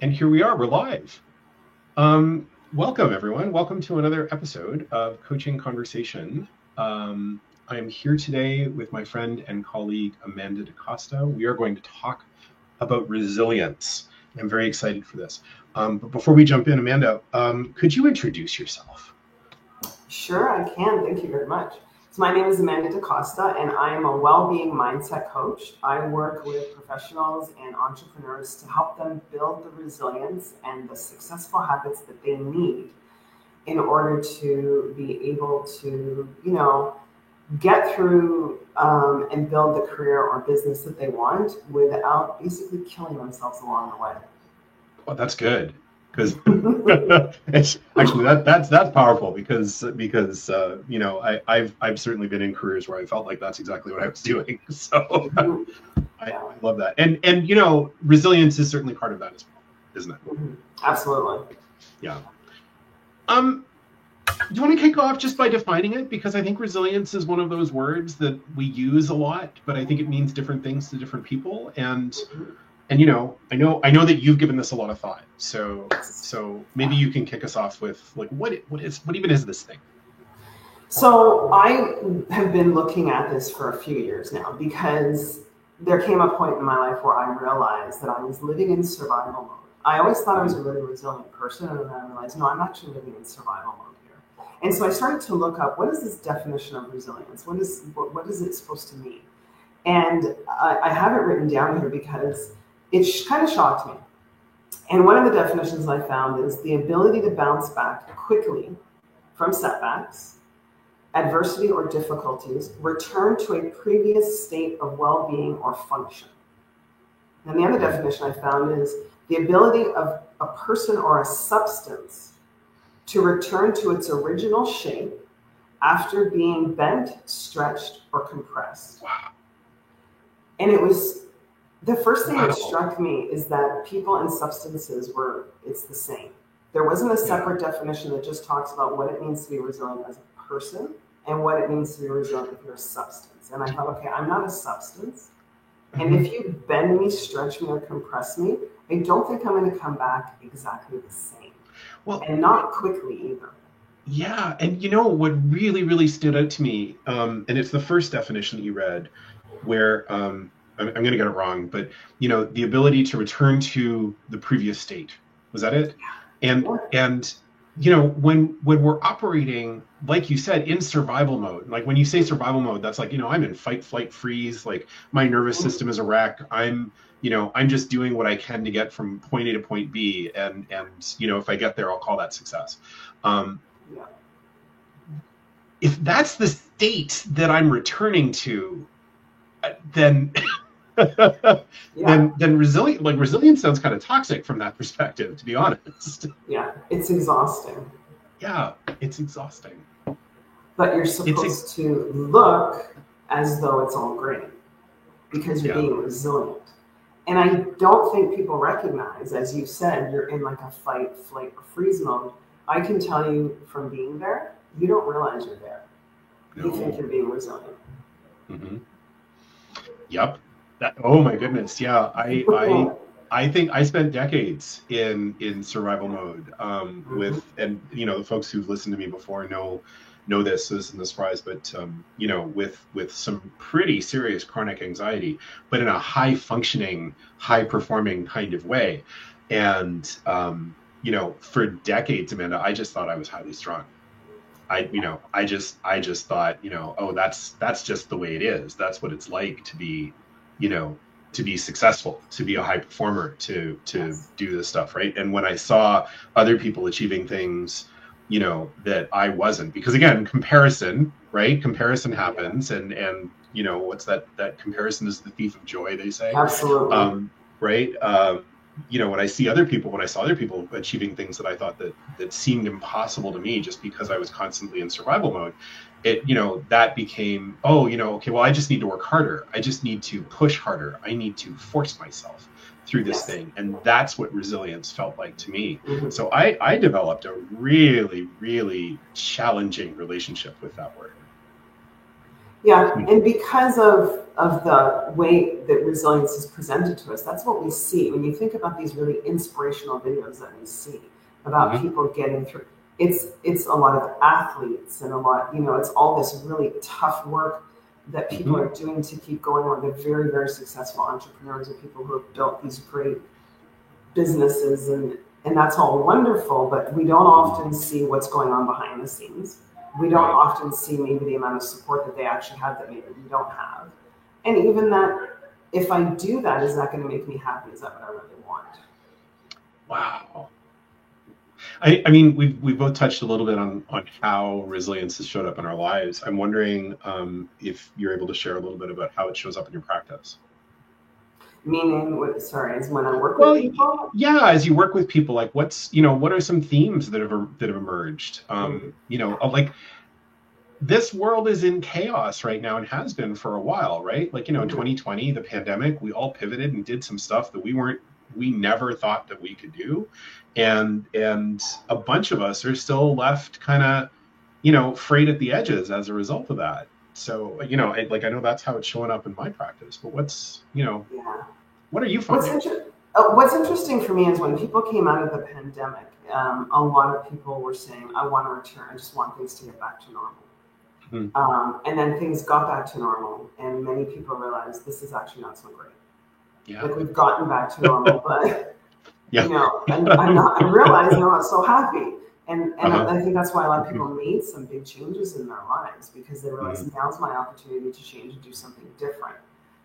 And here we are, we're live. Welcome, everyone. Welcome to another episode of Coaching Conversation. I am here today with my friend and colleague, Amanda DaCosta. We are going to talk about resilience. I'm very excited for this. But before we jump in, Amanda, could you introduce yourself? Sure, I can. Thank you very much. So my name is Amanda DaCosta, and I am a well-being mindset coach. I work with professionals and entrepreneurs to help them build the resilience and the successful habits that they need in order to be able to, get through and build the career or business that they want without basically killing themselves along the way. Oh, that's good. Because it's actually that's powerful because I've certainly been in careers where I felt like that's exactly what I was doing. So I love that, and resilience is certainly part of that as well, isn't it? Mm-hmm. Absolutely. Yeah. Do you want to kick off just by defining it? Because I think resilience is one of those words that we use a lot, but I think it means different things to different people. And I know that you've given this a lot of thought. So maybe you can kick us off with like what even is this thing? So I have been looking at this for a few years now because there came a point in my life where I realized that I was living in survival mode. I always thought I was a really resilient person, and then I realized, no, I'm actually living in survival mode here. And so I started to look up, what is this definition of resilience? What is it supposed to mean? And I have it written down here because it kind of shocked me. And one of the definitions I found is the ability to bounce back quickly from setbacks, adversity, or difficulties, return to a previous state of well-being or function. And the other definition I found is the ability of a person or a substance to return to its original shape after being bent, stretched, or compressed. Wow. And it was the first thing that struck me is that people and substances it's the same. There wasn't a separate definition that just talks about what it means to be resilient as a person and what it means to be resilient if you're a substance. And I thought, okay, I'm not a substance. And if you bend me, stretch me, or compress me, I don't think I'm going to come back exactly the same. Well, and not quickly either. Yeah. And what really, really stood out to me, and it's the first definition that you read, where I'm going to get it wrong, but the ability to return to the previous state. Was that it? And when we're operating, like you said, in survival mode, like when you say survival mode, that's like, I'm in fight, flight, freeze, like my nervous system is a wreck. I'm just doing what I can to get from point A to point B. And if I get there, I'll call that success. If that's the state that I'm returning to, then then resilience sounds kind of toxic from that perspective, to be honest. Yeah, it's exhausting. Yeah, it's exhausting. But you're supposed to look as though it's all great because you're being resilient. And I don't think people recognize, as you said, you're in like a fight, flight, or freeze mode. I can tell you from being there, you don't realize you're there. No. You think you're being resilient. Mm-hmm. Yep. Oh my goodness. Yeah. I think I spent decades in survival mode with, and the folks who've listened to me before know this, so this isn't a surprise, but with some pretty serious chronic anxiety, but in a high functioning, high performing kind of way. And for decades, Amanda, I just thought I was highly strung. I just thought, oh, that's just the way it is. That's what it's like to be, to be successful, to be a high performer, to do this stuff, right? And when I saw other people achieving things, that I wasn't, because again, comparison, right? Comparison happens, and what's that comparison is the thief of joy, they say. Absolutely. Right? When I saw other people achieving things that I thought that seemed impossible to me just because I was constantly in survival mode, that became, okay, well, I just need to work harder. I just need to push harder. I need to force myself through this thing. And that's what resilience felt like to me. Mm-hmm. So I developed a really, really challenging relationship with that word. Yeah, and because of the way that resilience is presented to us, that's what we see. When you think about these really inspirational videos that we see about people getting through, it's a lot of athletes and a lot, it's all this really tough work that people are doing to keep going on. They're very, very successful entrepreneurs and people who have built these great businesses, and that's all wonderful, but we don't often see what's going on behind the scenes. We don't often see maybe the amount of support that they actually have that maybe we don't have. And even that, if I do that, is that going to make me happy? Is that what I really want? Wow. I mean, we've both touched a little bit on how resilience has showed up in our lives. I'm wondering if you're able to share a little bit about how it shows up in your practice. Meaning, as when I work with people? Yeah, as you work with people, like what are some themes that have emerged? Like this world is in chaos right now and has been for a while, right? Like, 2020, the pandemic, we all pivoted and did some stuff that we never thought that we could do. And a bunch of us are still left kind of, frayed at the edges as a result of that. So, I know that's how it's showing up in my practice, but what's, what are you finding? What's interesting for me is when people came out of the pandemic, a lot of people were saying, I want to return. I just want things to get back to normal. And then things got back to normal, and many people realized this is actually not so great. Yeah. Like we've gotten back to normal, but I'm realizing I'm not so happy. And I think that's why a lot of people made some big changes in their lives, because they realized now's my opportunity to change and do something different.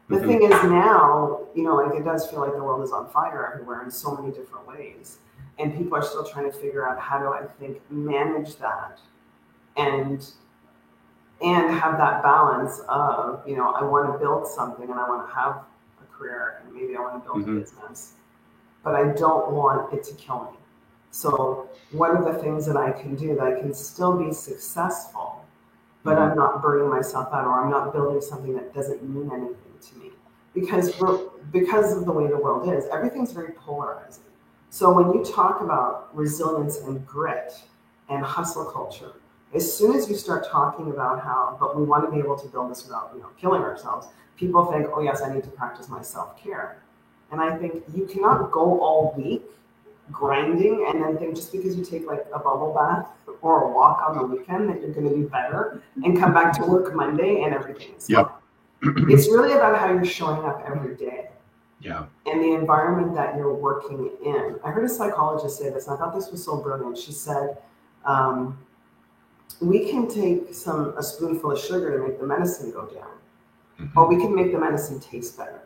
The thing is now, it does feel like the world is on fire everywhere in so many different ways. And people are still trying to figure out how do I manage that and have that balance of, I want to build something and I want to have a career and maybe I want to build a business, but I don't want it to kill me. So what are the things that I can do that I can still be successful, but I'm not burning myself out, or I'm not building something that doesn't mean anything to me? Because of the way the world is, everything's very polarizing. So when you talk about resilience and grit and hustle culture, as soon as you start talking about but we want to be able to build this without killing ourselves, people think, oh yes, I need to practice my self-care. And I think you cannot go all week grinding and then think just because you take like a bubble bath or a walk on the weekend that you're going to do better and come back to work Monday and everything is fine. It's really about how you're showing up every day. Yeah. And the environment that you're working in. I heard a psychologist say this, and I thought this was so brilliant. She said, we can take a spoonful of sugar to make the medicine go down, or we can make the medicine taste better.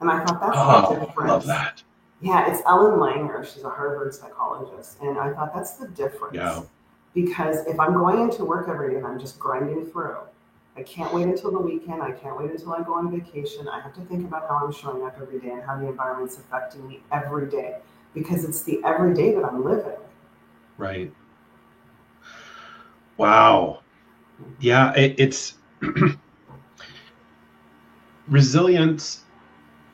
And I thought that's the difference. I love that. Yeah, it's Ellen Langer. She's a Harvard psychologist. And I thought that's the difference. Yeah. Because if I'm going into work every day and I'm just grinding through, I can't wait until the weekend. I can't wait until I go on vacation. I have to think about how I'm showing up every day and how the environment's affecting me every day. Because it's the everyday that I'm living. Right. Wow. Yeah, it's resilience.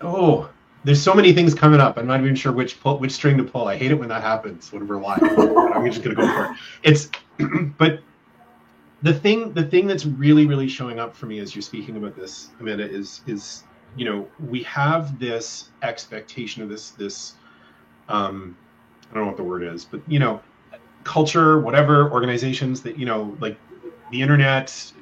Oh, there's so many things coming up. I'm not even sure which string to pull. I hate it when that happens when we're live. I'm just gonna go for it. But the thing that's really, really showing up for me as you're speaking about this, Amanda, is we have this expectation of this I don't know what the word is, but culture, whatever, organizations that like the internet,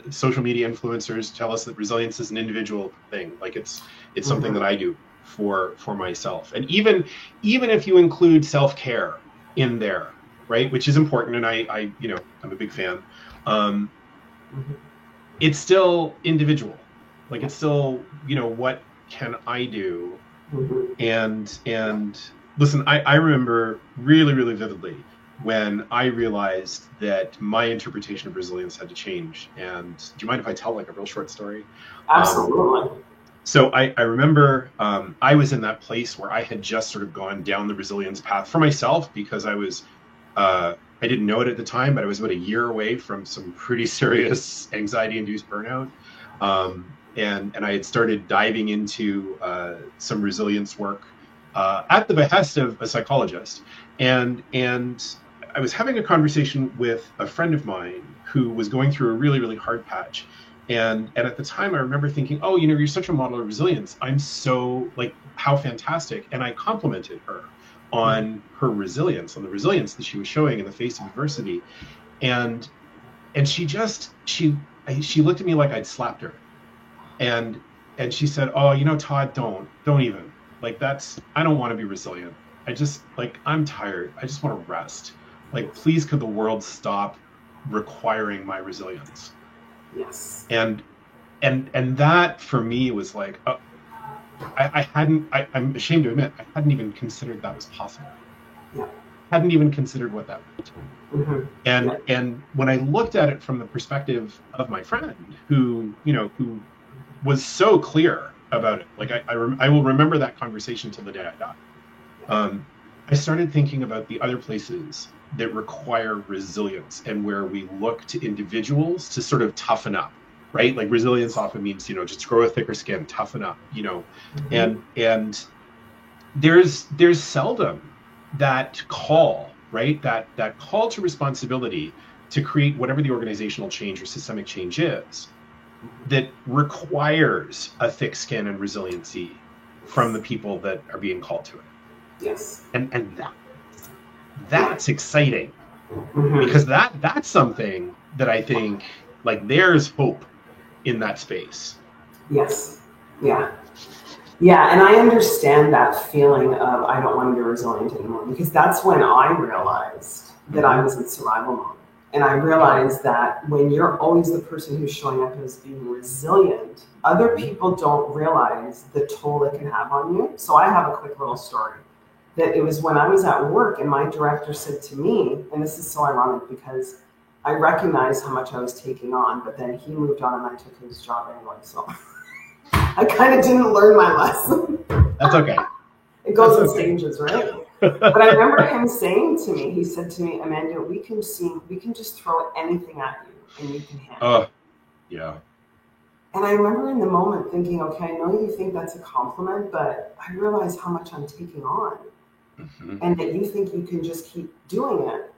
social media influencers tell us that resilience is an individual thing. Like it's something that I do for myself. And even if you include self-care in there, right, which is important, and I'm a big fan, it's still individual. Like it's still, what can I do? And listen, I remember really, really vividly when I realized that my interpretation of resilience had to change. And do you mind if I tell like a real short story? Absolutely. So I remember I was in that place where I had just sort of gone down the resilience path for myself because I was, I didn't know it at the time, but I was about a year away from some pretty serious anxiety-induced burnout. And I had started diving into some resilience work at the behest of a psychologist. And I was having a conversation with a friend of mine who was going through a really, really hard patch. And at the time, I remember thinking, oh, you're such a model of resilience. I'm so like, how fantastic. And I complimented her on her resilience, on the resilience that she was showing in the face of adversity. And she looked at me like I'd slapped her. And she said, oh, Todd, don't even. Like, I don't want to be resilient. I'm tired. I just want to rest. Like, please, could the world stop requiring my resilience? Yes. And that for me was like, I'm ashamed to admit, I hadn't even considered that was possible. Yeah. Hadn't even considered what that meant. Mm-hmm. And when I looked at it from the perspective of my friend who was so clear about it, like I will remember that conversation till the day I die. I started thinking about the other places that require resilience and where we look to individuals to sort of toughen up, right? Like resilience often means, just grow a thicker skin, toughen up, and there's seldom that call, right? That call to responsibility to create whatever the organizational change or systemic change is that requires a thick skin and resiliency from the people that are being called to it. Yes. And that's exciting, because that's something that I think, like, there's hope in that space. Yes. Yeah. Yeah. And I understand that feeling of I don't want to be resilient anymore, because that's when I realized that I was in survival mode. And I realized that when you're always the person who's showing up as being resilient, other people don't realize the toll it can have on you. So I have a quick little story. That it was when I was at work and my director said to me, and this is so ironic because I recognized how much I was taking on, but then he moved on and I took his job anyway. So I kind of didn't learn my lesson. That's okay. It goes in stages, right? But I remember him saying to me, he said to me, Amanda, we can just throw anything at you and you can handle it. Yeah. And I remember in the moment thinking, okay, I know you think that's a compliment, but I realize how much I'm taking on. And that you think you can just keep doing it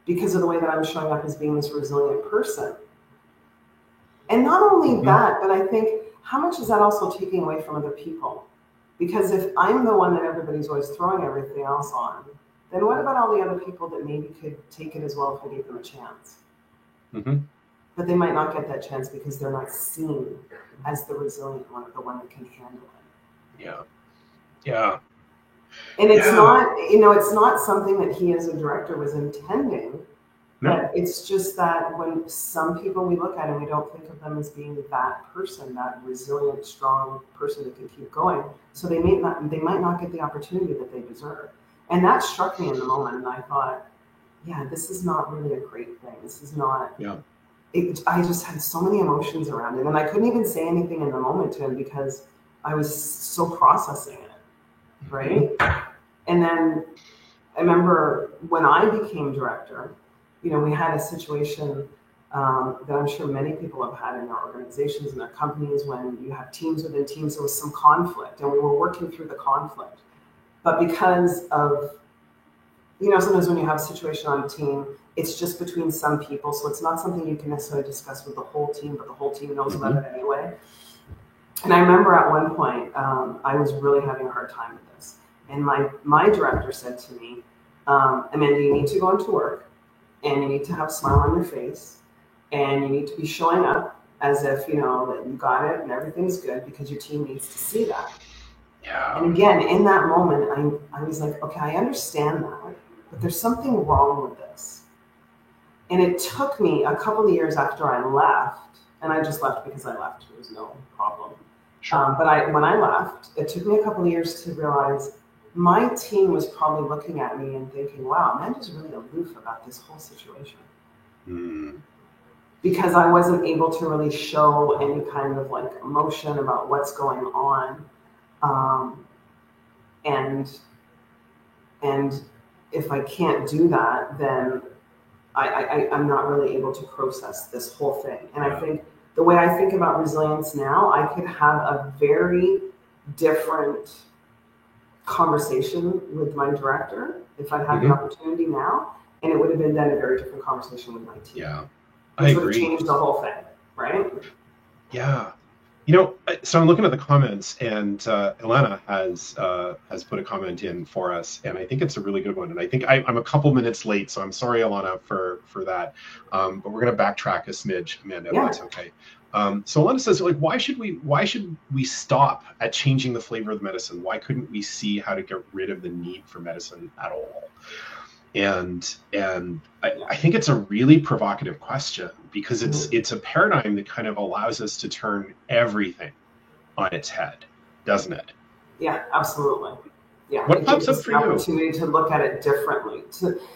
because of the way that I'm showing up as being this resilient person. And not only that, but I think, how much is that also taking away from other people? Because if I'm the one that everybody's always throwing everything else on, then what about all the other people that maybe could take it as well if we gave them a chance? But they might not get that chance because they're not seen as the resilient one, the one that can handle it. Yeah. And it's not, it's not something that he as a director was intending, but it's just that when some people we look at and we don't think of them as being that person, that resilient, strong person that can keep going. So they might not get the opportunity that they deserve. And that struck me in the moment. And I thought, yeah, this is not really a great thing. This is not, I just had so many emotions around it. And I couldn't even say anything in the moment to him because I was so processing it. Right. And then I remember when I became director, we had a situation that I'm sure many people have had in their organizations and their companies when you have teams within teams, there was some conflict and we were working through the conflict. But because of, sometimes when you have a situation on a team, it's just between some people. So it's not something you can necessarily discuss with the whole team, but the whole team knows about it anyway. And I remember at one point, I was really having a hard time with this. And my director said to me, Amanda, you need to go into work and you need to have a smile on your face and you need to be showing up as if, that you got it and everything's good because your team needs to see that. Yeah. And again, in that moment, I was like, okay, I understand that, but there's something wrong with this. And it took me a couple of years after I left, and I just left because I left. There was no problem. Sure. But when I left, it took me a couple of years to realize my team was probably looking at me and thinking, wow, Amanda's really aloof about this whole situation. Because I wasn't able to really show any kind of like emotion about what's going on. And if I can't do that, then I'm not really able to process this whole thing. And I think the way I think about resilience now, I could have a very different conversation with my director if I had the opportunity now. and it would have been then a very different conversation with my team. Yeah, I agree. Would have changed the whole thing, right? Yeah. So I'm looking at the comments, and Ilana has put a comment in for us, and I think it's a really good one. And I think I'm a couple minutes late, so I'm sorry, Ilana, for that. But we're going to backtrack a smidge, Amanda, if that's okay. So Ilana says, like, why should we stop at changing the flavor of the medicine? Why couldn't we see how to get rid of the need for medicine at all? And I think it's a really provocative question, because it's a paradigm that kind of allows us to turn everything on its head, doesn't it? Yeah, absolutely. Yeah. What pops up for you? Opportunity to look at it differently.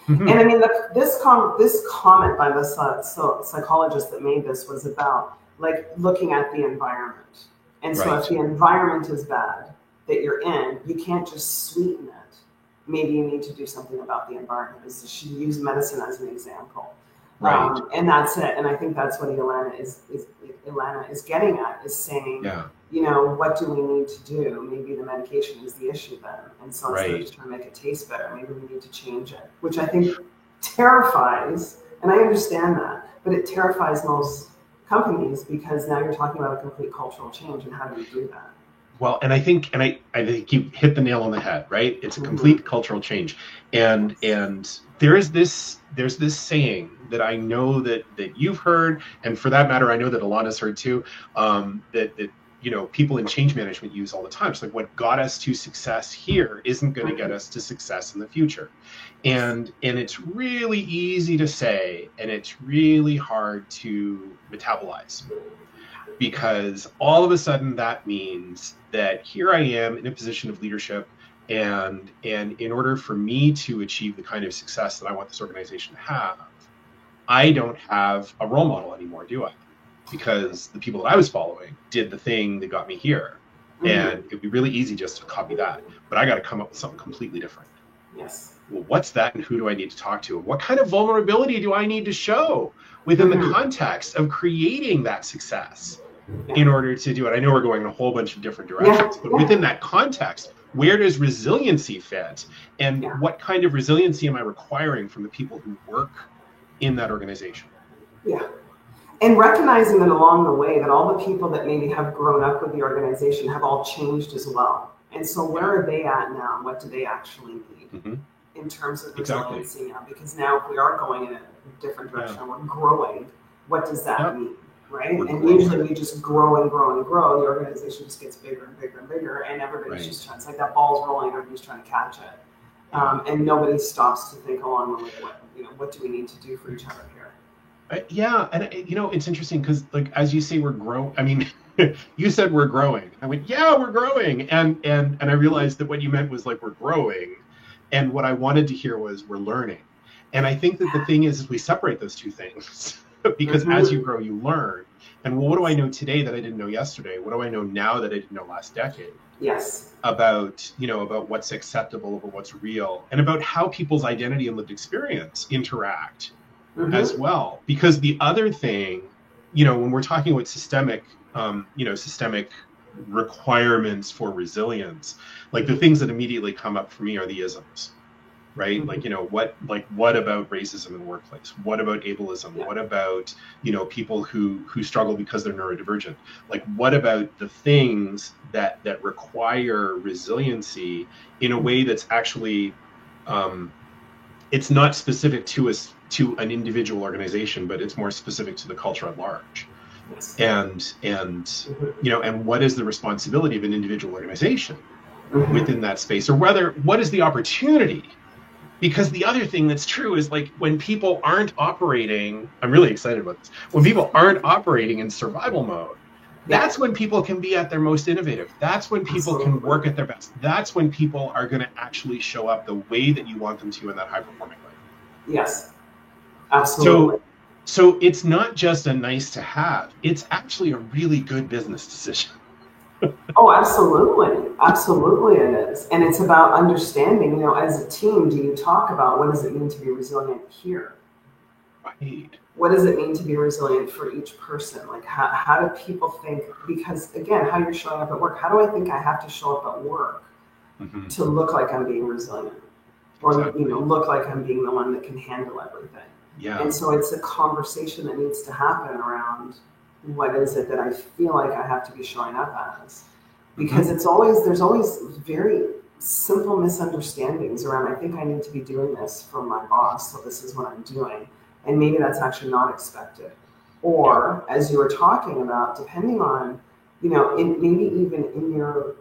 And I mean, this comment by the psychologist that made this was about like looking at the environment. And so if the environment is bad that you're in, you can't just sweeten it. Maybe you need to do something about the environment. She used medicine as an example. Right. And that's it. And I think that's what Ilana is getting at, is saying, what do we need to do? Maybe the medication is the issue then. And so instead of just trying to make it taste better, maybe we need to change it, which I think terrifies, and I understand that, but it terrifies most companies, because now you're talking about a complete cultural change, and how do you do that? Well, and I think you hit the nail on the head, right? It's a complete cultural change, and there's this saying that I know that you've heard, and for that matter, I know that Ilana's heard too. That people in change management use all the time. It's like, what got us to success here isn't going to get us to success in the future, and it's really easy to say, and it's really hard to metabolize. Because all of a sudden that means that here I am in a position of leadership, and in order for me to achieve the kind of success that I want this organization to have, I don't have a role model anymore, do I? Because the people that I was following did the thing that got me here. And it'd be really easy just to copy that. But I got to come up with something completely different. Yes. Well, what's that, and who do I need to talk to? And what kind of vulnerability do I need to show within the context of creating that success in order to do it? I know we're going in a whole bunch of different directions, but within that context, where does resiliency fit? And what kind of resiliency am I requiring from the people who work in that organization? Yeah. And recognizing that along the way, that all the people that maybe have grown up with the organization have all changed as well. And so where are they at now? What do they actually need in terms of resiliency now? Because now if we are going in a different direction, we're growing, what does that mean? Right? Usually we just grow and grow and grow. The organization just gets bigger and bigger and bigger, and everybody's just trying, it's like that ball's rolling, everybody's trying to catch it. And nobody stops to think along the way, what do we need to do for each other here? And it's interesting because, like, as you say, we're growing. I mean, you said we're growing. I went, yeah, we're growing, and I realized that what you meant was like we're growing, and what I wanted to hear was we're learning. And I think that the thing is we separate those two things. Because as you grow, you learn. And well, what do I know today that I didn't know yesterday? What do I know now that I didn't know last decade? Yes. About what's acceptable, about what's real, and about how people's identity and lived experience interact as well. Because the other thing, when we're talking about systemic requirements for resilience, like the things that immediately come up for me are the isms. Right? What about racism in the workplace? What about ableism? What about, people who struggle because they're neurodivergent? Like, what about the things that require resiliency in a way that's actually, it's not specific to an individual organization, but it's more specific to the culture at large. Yes. And what is the responsibility of an individual organization within that space, or whether what is the opportunity? Because the other thing that's true is, like, when people aren't operating, I'm really excited about this, when people aren't operating in survival mode, that's when people can be at their most innovative. That's when people can work at their best. That's when people are going to actually show up the way that you want them to in that high-performing way. Yes, absolutely. So it's not just a nice to have. It's actually a really good business decision. Oh, absolutely. Absolutely it is. And it's about understanding, as a team, do you talk about what does it mean to be resilient here? Right. What does it mean to be resilient for each person? Like, how do people think? Because, again, how you're showing up at work, how do I think I have to show up at work to look like I'm being resilient? or exactly. look like I'm being the one that can handle everything. Yeah. And so it's a conversation that needs to happen around what is it that I feel like I have to be showing up as, because there's always very simple misunderstandings around, I think I need to be doing this for my boss, so this is what I'm doing, and maybe that's actually not expected. Or as you were talking about, depending on maybe even in your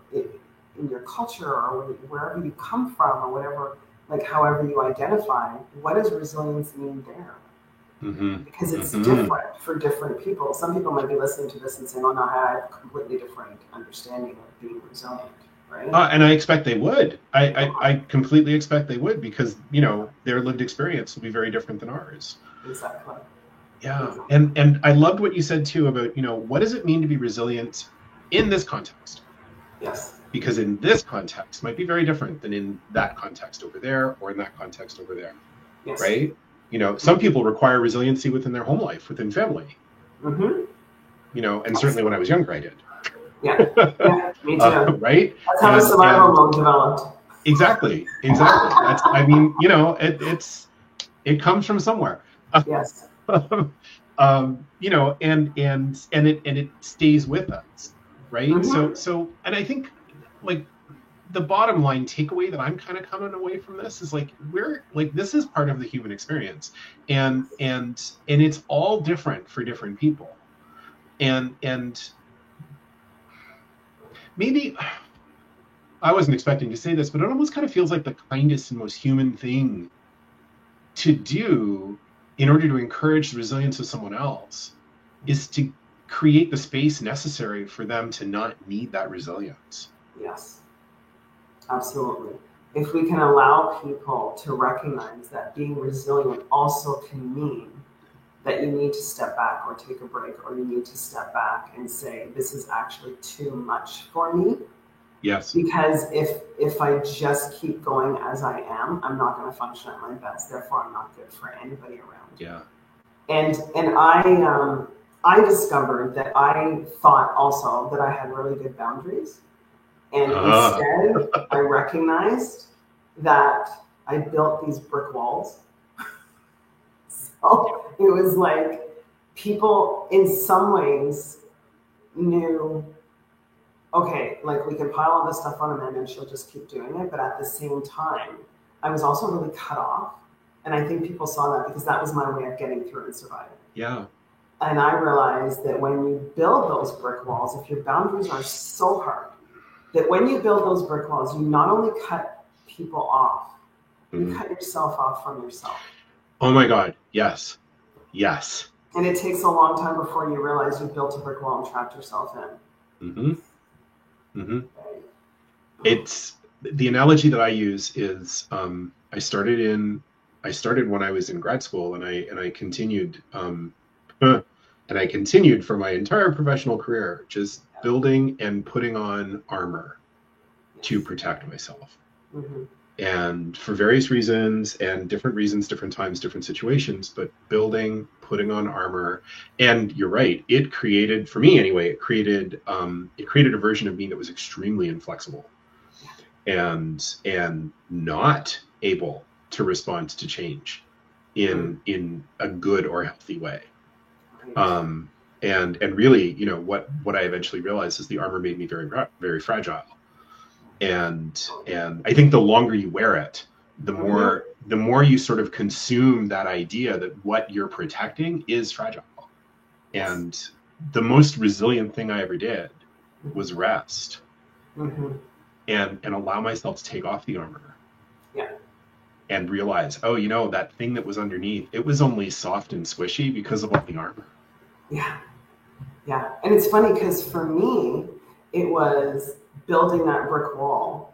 culture or wherever you come from or whatever, like however you identify, what does resilience mean there? Because it's different for different people. Some people might be listening to this and saying, "Oh no, I have a completely different understanding of being resilient." Right? And I expect they would. I completely expect they would, because their lived experience will be very different than ours. Exactly. Yeah, and I loved what you said too about what does it mean to be resilient in this context? Yes. Because in this context might be very different than in that context over there, or in that context over there. Yes. Right? Some people require resiliency within their home life, within family. And certainly when I was younger, I did. Yeah, me too. Right? That's how the survival mode developed. Exactly. That's, it comes from somewhere. Yes. And it stays with us, right? So and I think, like, the bottom line takeaway that I'm kind of coming away from this is this is part of the human experience, and it's all different for different people, and maybe I wasn't expecting to say this, but it almost kind of feels like the kindest and most human thing to do in order to encourage the resilience of someone else is to create the space necessary for them to not need that resilience. Yes, absolutely. If we can allow people to recognize that being resilient also can mean that you need to step back or take a break, or you need to step back and say, this is actually too much for me. Yes. Because if I just keep going as I am, I'm not going to function at my best. Therefore, I'm not good for anybody around. Yeah. And I discovered that I thought also that I had really good boundaries. And instead, I recognized that I built these brick walls. So it was like people in some ways knew, okay, like we can pile all this stuff on Amanda and she'll just keep doing it. But at the same time, I was also really cut off. And I think people saw that because that was my way of getting through and surviving. Yeah. And I realized that when you build those brick walls, if your boundaries are so hard, that when you build those brick walls, you not only cut people off, you cut yourself off from yourself. Oh my God. Yes. Yes. And it takes a long time before you realize you built a brick wall and trapped yourself in. It's the analogy that I use is I started when I was in grad school, and I continued for my entire professional career, just building and putting on armor to protect myself. And for various reasons and different reasons, different times, different situations, but building, putting on armor. And you're right, it created, for me anyway, it created a version of me that was extremely inflexible and not able to respond to change in a good or healthy way. And really, what I eventually realized is the armor made me very, very fragile. And I think the longer you wear it, the more you sort of consume that idea that what you're protecting is fragile. And the most resilient thing I ever did was rest and allow myself to take off the armor. Yeah. And realize, that thing that was underneath, it was only soft and squishy because of all the armor. Yeah. Yeah. And it's funny because for me, it was building that brick wall.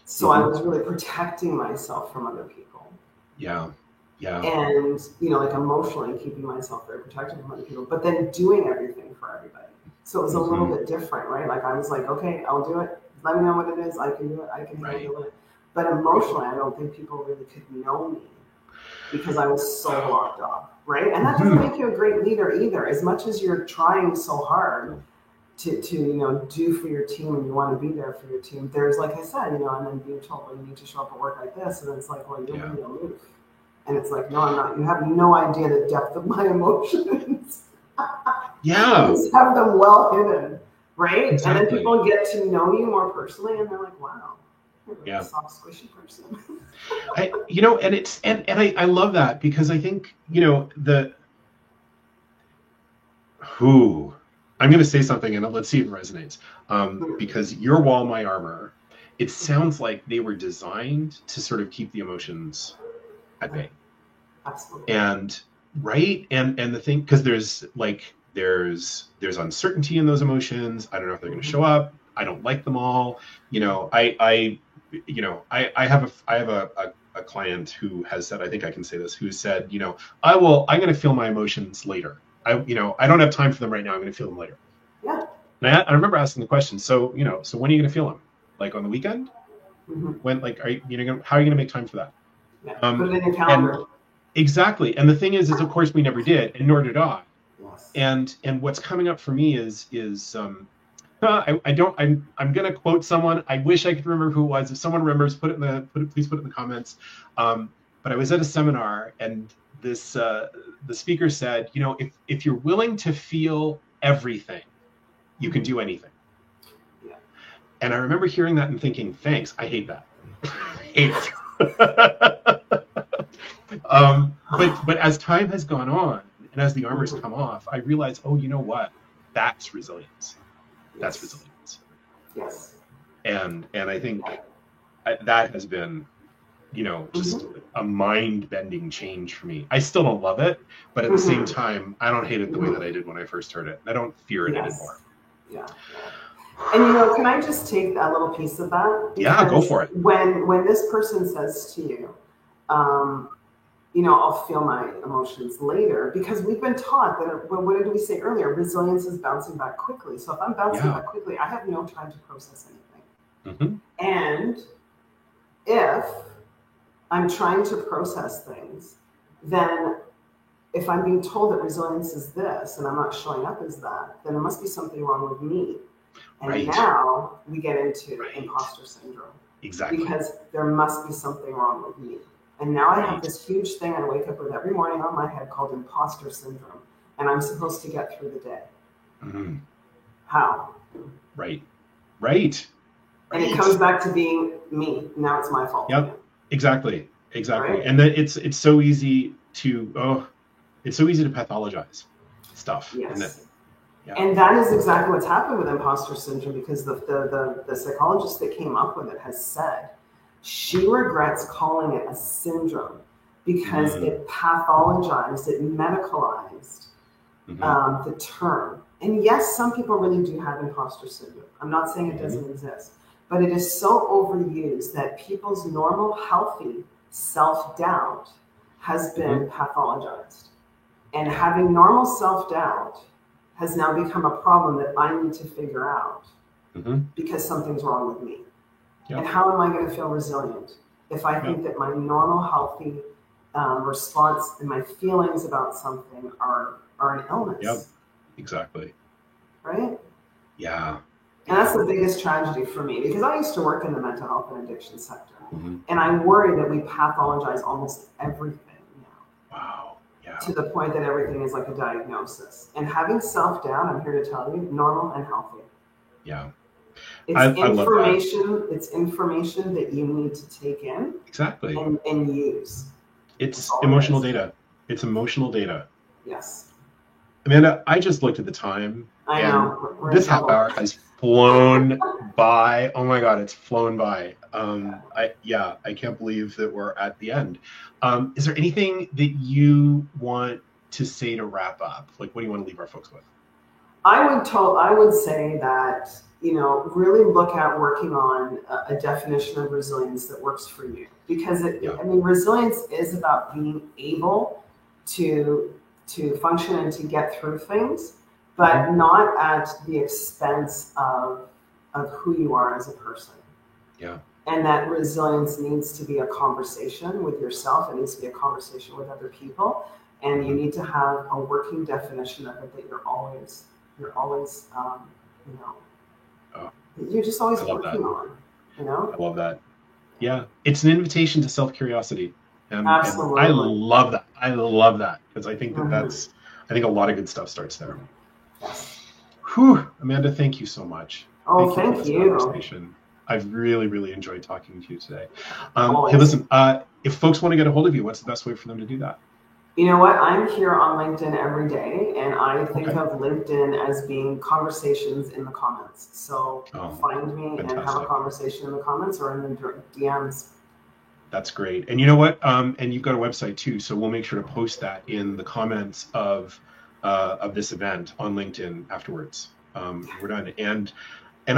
So I was really protecting myself from other people. Yeah. Yeah. And, like emotionally keeping myself very protected from other people, but then doing everything for everybody. So it was a little bit different, right? Like I was like, okay, I'll do it. Let me know what it is. I can do it. I can handle it. But emotionally, I don't think people really could know me because I was so locked off, right? And that doesn't make you a great leader either. As much as you're trying so hard to do for your team, and you want to be there for your team. There's, like I said, and then being told, well, you need to show up at work like this, and it's like, well, you're really aloof. And it's like, no, I'm not. You have no idea the depth of my emotions. Yeah. You just have them well hidden, right? Exactly. And then people get to know you more personally, and they're like, wow, you're a really soft, squishy person. I love that, because I think, I'm going to say something, and let's see if it resonates. Because your wall, my armor, it sounds like they were designed to sort of keep the emotions at bay. Absolutely. And right, and the thing, because there's uncertainty in those emotions. I don't know if they're going to show up. I don't like them all. I have a client who has said, I think I can say this, who said, I'm going to feel my emotions later. I don't have time for them right now. I'm going to feel them later. Yeah. And I remember asking the question. So, so when are you going to feel them? Like on the weekend? Mm-hmm. When, how are you going to make time for that? Yeah. Put it in your calendar. Exactly. And the thing is of course we never did, and nor did I. Yes. And what's coming up for me is I'm going to quote someone. I wish I could remember who it was. If someone remembers, please put it in the comments. But I was at a seminar, and this the speaker said, if you're willing to feel everything, you can do anything. Yeah. And I remember hearing that and thinking, thanks, I hate that. I hate it. But as time has gone on, and as the armor's come off, I realized, oh, you know what? That's resilience. That's resilience. Yes. And I think that has been, just a mind-bending change for me. I still don't love it, but at the same time, I don't hate it the way that I did when I first heard it. I don't fear it anymore. Yeah. And can I just take a little piece of that? Yeah, go for it. When this person says to you, I'll feel my emotions later, because we've been taught that, what did we say earlier? Resilience is bouncing back quickly. So if I'm bouncing back quickly, I have no time to process anything. Mm-hmm. And if I'm trying to process things, then if I'm being told that resilience is this, and I'm not showing up as that, then there must be something wrong with me. And now we get into imposter syndrome. Exactly. Because there must be something wrong with me. And now I have this huge thing I wake up with every morning on my head called imposter syndrome. And I'm supposed to get through the day. Mm-hmm. How? Right. And it comes back to being me. Now it's my fault. Yep. Exactly. Right? And that it's so easy to pathologize stuff. Yes. Isn't it? Yeah. And that is exactly what's happened with imposter syndrome, because the psychologist that came up with it has said she regrets calling it a syndrome because it pathologized, it medicalized the term. And yes, some people really do have imposter syndrome. I'm not saying it doesn't exist, but it is so overused that people's normal, healthy self-doubt has been pathologized. And having normal self-doubt has now become a problem that I need to figure out because something's wrong with me. Yep. And how am I going to feel resilient if I think that my normal, healthy response and my feelings about something are an illness? Yep, exactly. Right? Yeah. And that's the biggest tragedy for me, because I used to work in the mental health and addiction sector. And I worry that we pathologize almost everything now. Wow. Yeah. To the point that everything is like a diagnosis. And having self-doubt, I'm here to tell you, normal and healthy. Yeah. It's information. It's information that you need to take in. Exactly. And use. It's emotional data. It's emotional data. Yes. Amanda, I just looked at the time. I know. This half hour has flown by. Oh my God, it's flown by. I can't believe that we're at the end. Is there anything that you want to say to wrap up? Like, what do you want to leave our folks with? I would say that, really look at working on a definition of resilience that works for you, because resilience is about being able to function and to get through things, but not at the expense of who you are as a person. Yeah. And that resilience needs to be a conversation with yourself. It needs to be a conversation with other people. And you need to have a working definition of it that you're always you know, Oh, that you're just always I love that. working on, you know? I love that. Yeah, it's an invitation to self-curiosity. And I Absolutely. love that. I love that because I think Mhm. I think a lot of good stuff starts there. Yes. Whew, Amanda, thank you so much. Oh, Thank you for thank this you. conversation. I've really, really enjoyed talking to you today. Hey, Always. listen, if folks want to get a hold of you, what's the best way for them to do that? You know what? I'm here on LinkedIn every day, and I think Okay. of LinkedIn as being conversations in the comments. So find me and have a fantastic. conversation in the comments or in the DMs. That's great. And you know what? And you've got a website too, so we'll make sure to post that in the comments of this event on LinkedIn afterwards. We're done. And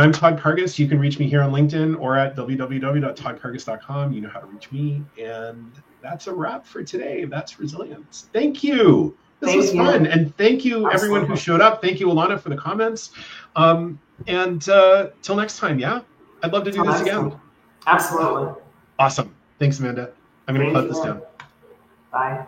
I'm Todd Kargus. You can reach me here on LinkedIn or at www.toddkargus.com. You know how to reach me. And that's a wrap for today. That's Resilience. Thank you. This was fun. And thank you, everyone who showed up. Thank you, Alana, for the comments. And till next time, yeah? I'd love to do this again. Absolutely. Awesome. Thanks, Amanda. I'm going to cut this down. Bye.